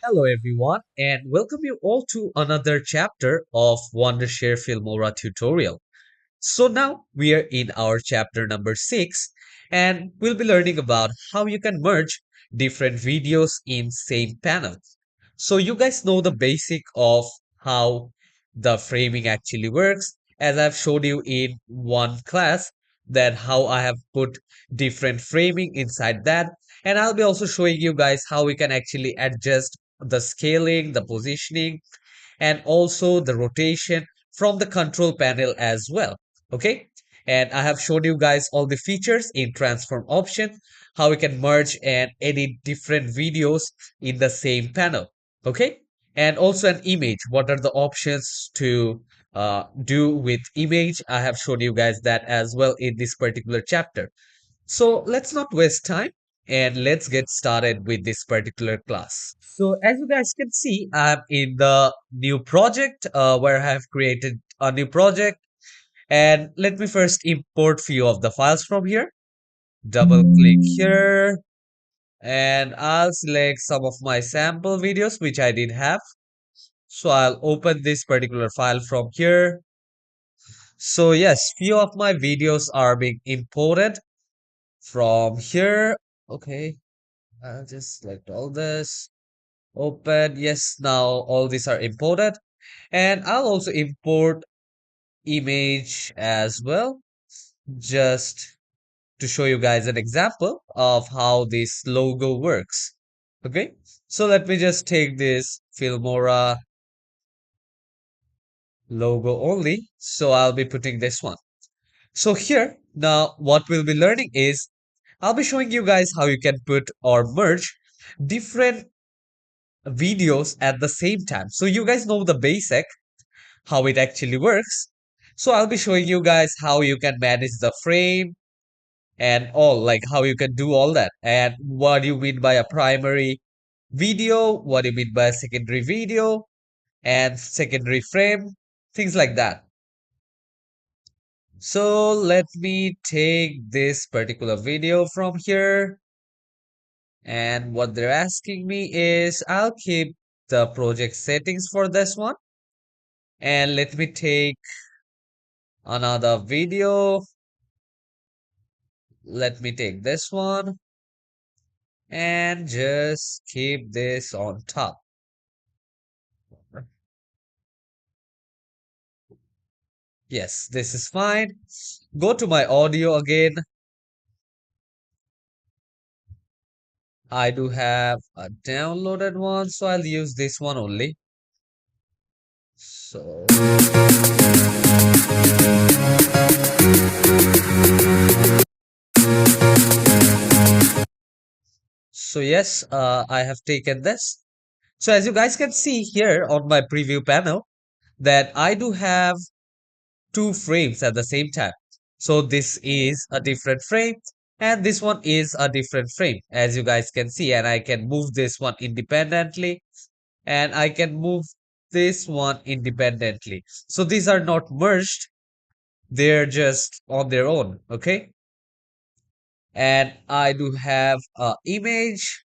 Hello, everyone, and welcome you all to another chapter of Wondershare Filmora tutorial. So now we are in our chapter number 6, and we'll be learning about how you can merge different videos in same panel. So you guys know the basic of how the framing actually works, as I've showed you in one class that how I have put different framing inside that. And I'll be also showing you guys how we can actually adjust the scaling, the positioning, and also the rotation from the control panel as well. Okay. And I have showed you guys all the features in transform option, how we can merge and edit different videos in the same panel. Okay. And also an image. What are the options to do with image? I have showed you guys that as well in this particular chapter. So let's not waste time and let's get started with this particular class. So as you guys can see, I'm in the new project where I have created a new project. And let me first import few of the files from here. Double click here and I'll select some of my sample videos which I did have. So I'll open this particular file from here. So yes, few of my videos are being imported from here. Okay, I'll just select all this. Open. Yes, now all these are imported. And I'll also import image as well, just to show you guys an example of how this logo works. Okay, so let me just take this Filmora logo only. So I'll be putting this one. So here, now what we'll be learning is I'll be showing you guys how you can put or merge different videos at the same time. So you guys know the basic, how it actually works. So I'll be showing you guys how you can manage the frame and all, like how you can do all that. And what do you mean by a primary video? What do you mean by a secondary video and secondary frame? Things like that. So let me take this particular video from here. And what they're asking me is I'll keep the project settings for this one. And let me take another video. Let me take this one and just keep this on top. Yes, this is fine. Go to my audio again. I do have a downloaded one, so I'll use this one only. So, so yes, I have taken this. So as you guys can see here on my preview panel, that I do have two frames at the same time. So this is a different frame and this one is a different frame, as you guys can see, and I can move this one independently and I can move this one independently. So these are not merged, they're just on their own. Okay, and I do have a image.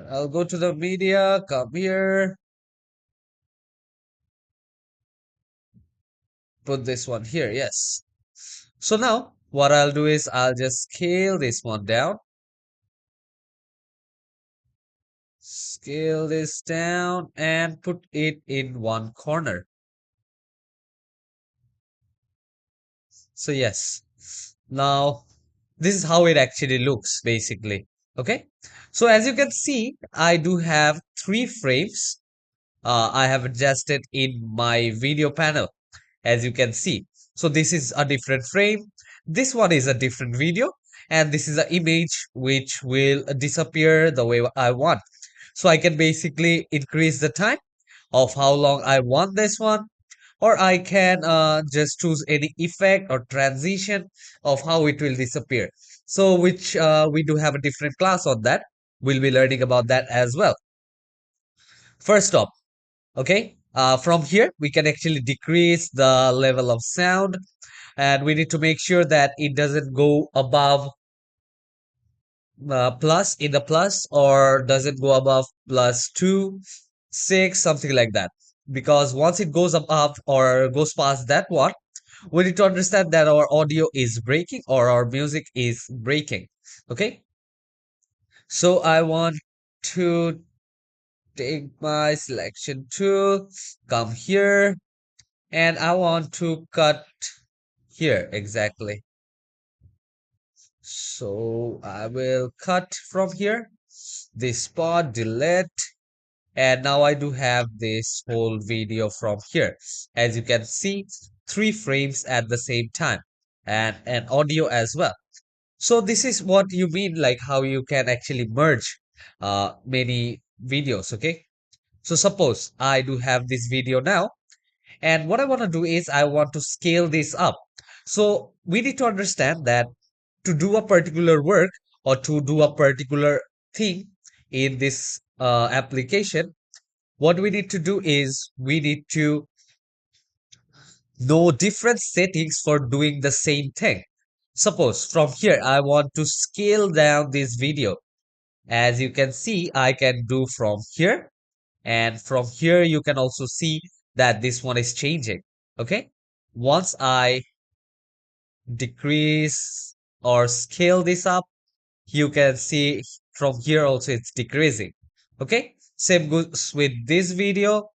I'll go to the media, come here, put this one here. Yes, so now what I'll do is I'll just scale this one down. Scale this down and put it in one corner. So yes, now this is how it actually looks basically. Okay, so as you can see, I do have three frames. I have adjusted in my video panel, as you can see. So this is a different frame. This one is a different video, and this is an image which will disappear the way I want. So I can basically increase the time of how long I want this one, or I can just choose any effect or transition of how it will disappear. So which we do have a different class on that. We'll be learning about that as well. First off, okay, from here we can actually decrease the level of sound, and we need to make sure that it doesn't go above plus in the plus, or does it go above plus 2, 6, something like that? Because once it goes above or goes past that one, we need to understand that our audio is breaking or our music is breaking. Okay, so I want to take my selection tool, come here, and I want to cut here exactly. So I will cut from here, this spot, delete, and now I do have this whole video from here. As you can see, 3 frames at the same time and an audio as well. So this is what you mean, like how you can actually merge many videos, okay? So suppose I do have this video now, and what I want to do is I want to scale this up. So we need to understand that to do a particular work or to do a particular thing in this application, what we need to do is we need to know different settings for doing the same thing. Suppose from here, I want to scale down this video. As you can see, I can do from here, and from here, you can also see that this one is changing. Okay. Once I decrease or scale this up, you can see from here also it's decreasing. Okay, same goes with this video.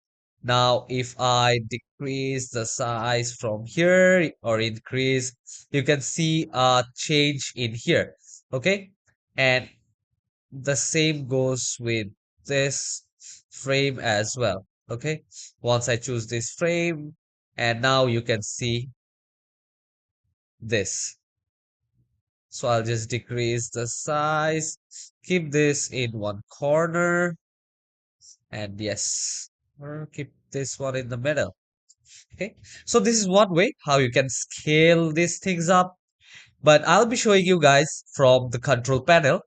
Now if I decrease the size from here or increase, you can see a change in here. Okay, and the same goes with this frame as well. Okay, once I choose this frame, and now you can see this. So I'll just decrease the size, keep this in one corner, and yes, or keep this one in the middle. Okay, so this is one way how you can scale these things up, but I'll be showing you guys from the control panel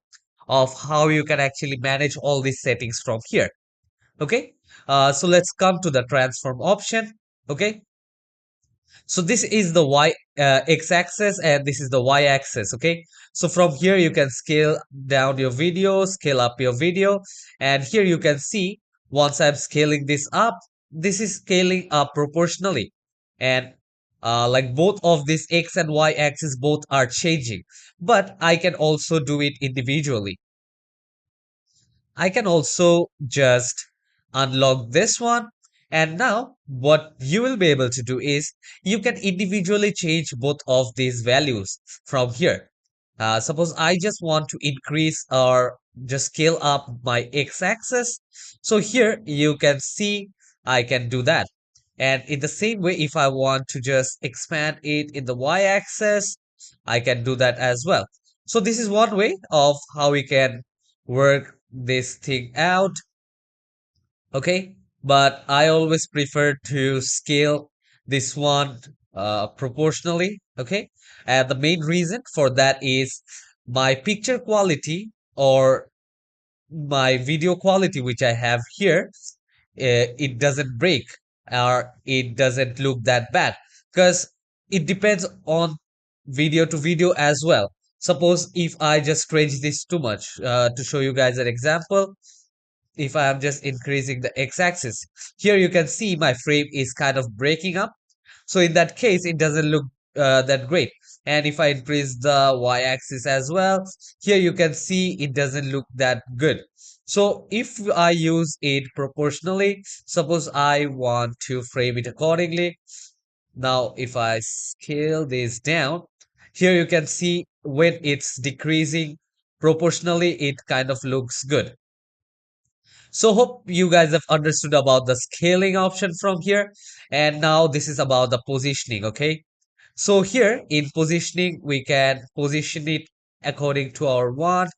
of how you can actually manage all these settings from here. Okay, so let's come to the transform option. Okay, so this is the x-axis and this is the y-axis. Okay, so from here you can scale down your video, scale up your video, and here you can see once I'm scaling this up, this is scaling up proportionally, and like both of this x and y axis both are changing, but I can also do it individually. I can also just unlock this one. And now what you will be able to do is you can individually change both of these values from here. Suppose I just want to increase or just scale up my x-axis. So here you can see I can do that. And in the same way, if I want to just expand it in the y-axis, I can do that as well. So this is one way of how we can work this thing out. Okay, but I always prefer to scale this one proportionally. Okay, and the main reason for that is my picture quality or my video quality which I have here, it doesn't break or it doesn't look that bad, because it depends on video to video as well. Suppose if I just stretch this too much, to show you guys an example, if I am just increasing the x-axis, here you can see my frame is kind of breaking up. So in that case, it doesn't look that great. And if I increase the y-axis as well, here you can see it doesn't look that good. So if I use it proportionally, suppose I want to frame it accordingly. Now, if I scale this down, here you can see when it's decreasing proportionally, it kind of looks good. So hope you guys have understood about the scaling option from here. And now this is about the positioning, okay? So here in positioning, we can position it according to our want.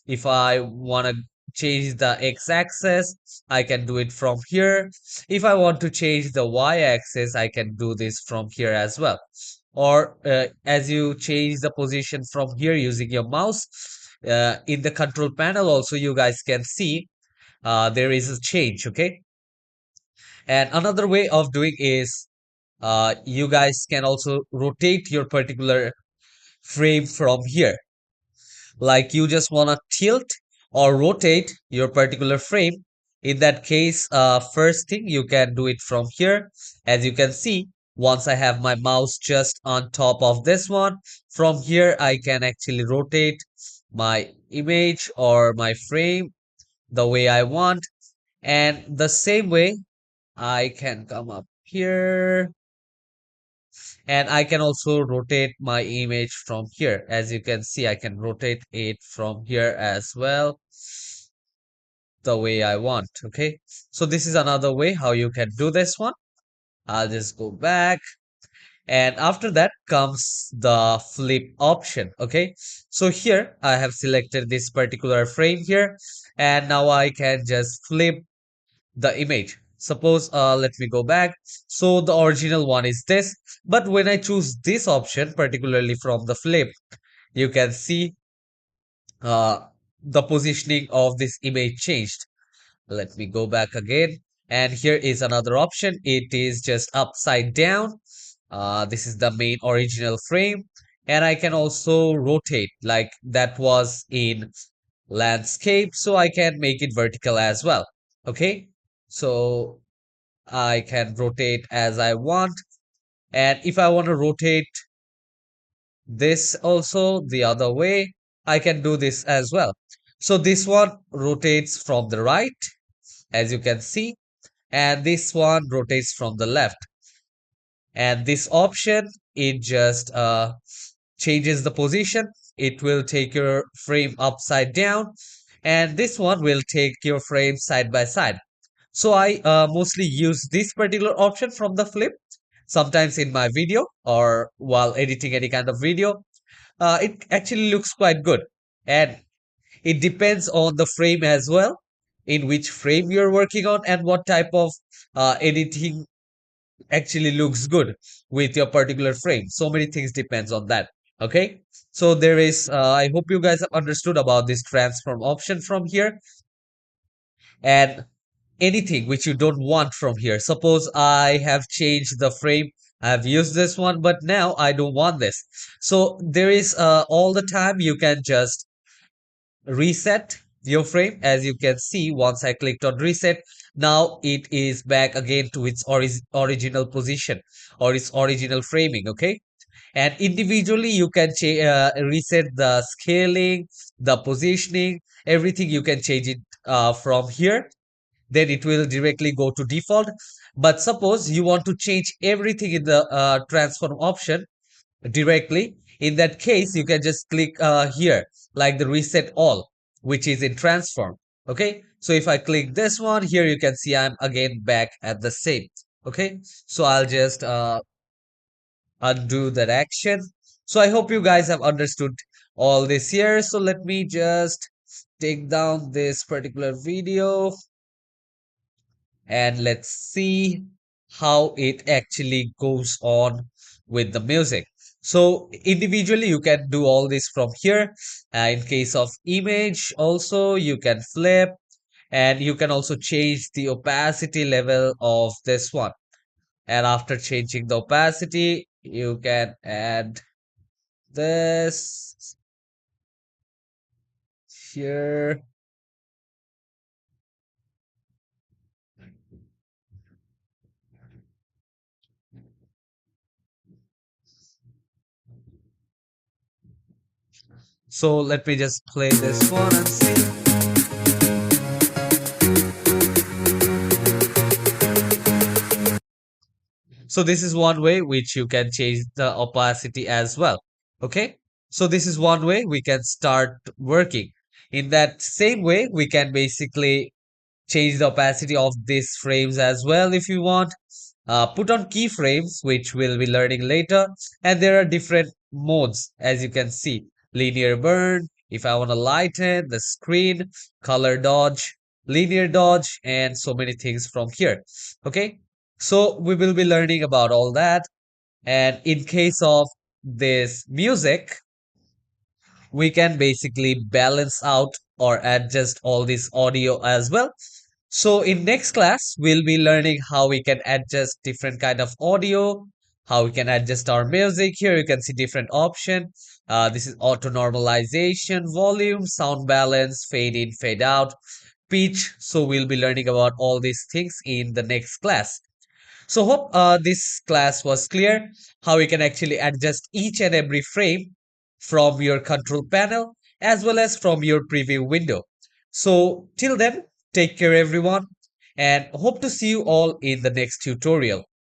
If I want to change the x-axis, I can do it from here. If I want to change the y-axis, I can do this from here as well. Or as you change the position from here using your mouse, in the control panel also you guys can see there is a change. Okay, and another way of doing is you guys can also rotate your particular frame from here. like you just want to tilt or rotate your particular frame. In that case, first thing you can do it from here. As you can see, once I have my mouse just on top of this one, from here I can actually rotate my image or my frame the way I want. And the same way I can come up here and I can also rotate my image from here. As you can see, I can rotate it from here as well the way I want. Okay, so this is another way how you can do this one. I'll just go back, and after that comes the flip option. Okay, so here I have selected this particular frame here, and now I can just flip the image. Suppose, let me go back. So the original one is this, but when I choose this option, particularly from the flip, you can see uh, the positioning of this image changed. Let me go back again. And here is another option. It is just upside down. This is the main original frame. And I can also rotate like that was in landscape. So I can make it vertical as well. Okay. So I can rotate as I want. And if I want to rotate this also the other way, I can do this as well. So this one rotates from the right, as you can see, and this one rotates from the left. And this option, it just changes the position. It will take your frame upside down, and this one will take your frame side by side. So I mostly use this particular option from the flip, sometimes in my video or while editing any kind of video. It actually looks quite good. And it depends on the frame as well, in which frame you're working on and what type of editing actually looks good with your particular frame. So many things depends on that. Okay. So there is, I hope you guys have understood about this transform option from here. And anything which you don't want from here. Suppose I have changed the frame. I have used this one, but now I don't want this. So there is all the time you can just reset your frame. As you can see, once I clicked on reset, now it is back again to its original position or its original framing. Okay, and individually you can reset the scaling, the positioning, everything. You can change it from here, then it will directly go to default. But suppose you want to change everything in the transform option directly, in that case you can just click here like the reset all, which is in transform. Okay, so if I click this one here, you can see I'm again back at the same. Okay, so I'll just undo that action. So I hope you guys have understood all this here. So let me just take down this particular video and let's see how it actually goes on with the music. So individually you can do all this from here. In case of image also you can flip, and you can also change the opacity level of this one. And after changing the opacity, you can add this here. So let me just play this one and see. So this is one way which you can change the opacity as well. Okay. So this is one way we can start working. In that same way, we can basically change the opacity of these frames as well if you want. Put on keyframes, which we'll be learning later. And there are different modes, as you can see. Linear burn, if I want to lighten the screen, color dodge, linear dodge, and so many things from here. Okay, so we will be learning about all that. And in case of this music, we can basically balance out or adjust all this audio as well. So in next class, we'll be learning how we can adjust different kind of audio, how we can adjust our music. Here you can see different option. This is auto normalization, volume, sound balance, fade in, fade out, pitch. So we'll be learning about all these things in the next class. So hope this class was clear how you can actually adjust each and every frame from your control panel as well as from your preview window. So till then, take care everyone and hope to see you all in the next tutorial.